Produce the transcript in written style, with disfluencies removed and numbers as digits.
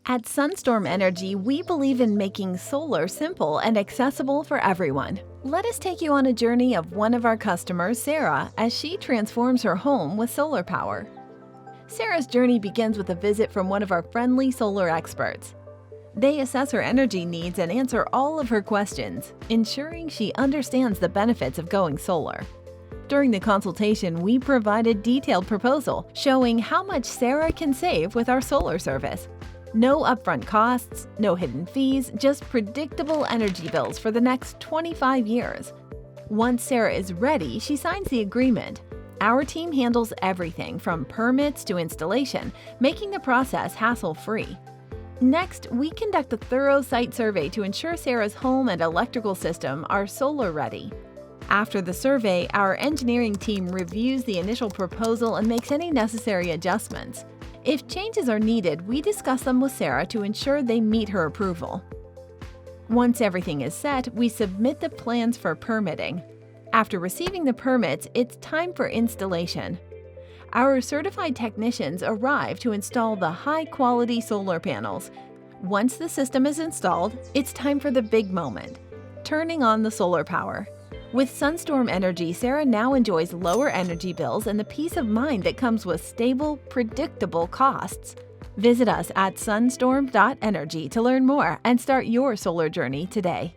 At Sunstorm Energy, we believe in making solar simple and accessible for everyone. Let us take you on a journey of one of our customers, Sarah, as she transforms her home with solar power. Sarah's journey begins with a visit from one of our friendly solar experts. They assess her energy needs and answer all of her questions, ensuring she understands the benefits of going solar. During the consultation, we provide a detailed proposal showing how much Sarah can save with our solar service. No upfront costs, no hidden fees, just predictable energy bills for the next 25 years. Once Sarah is ready, she signs the agreement. Our team handles everything from permits to installation, making the process hassle-free. Next, we conduct a thorough site survey to ensure Sarah's home and electrical system are solar-ready. After the survey, our engineering team reviews the initial proposal and makes any necessary adjustments. If changes are needed, we discuss them with Sarah to ensure they meet her approval. Once everything is set, we submit the plans for permitting. After receiving the permits, it's time for installation. Our certified technicians arrive to install the high-quality solar panels. Once the system is installed, it's time for the big moment, turning on the solar power. With Sunstorm Energy, Sarah now enjoys lower energy bills and the peace of mind that comes with stable, predictable costs. Visit us at sunstorm.energy to learn more and start your solar journey today.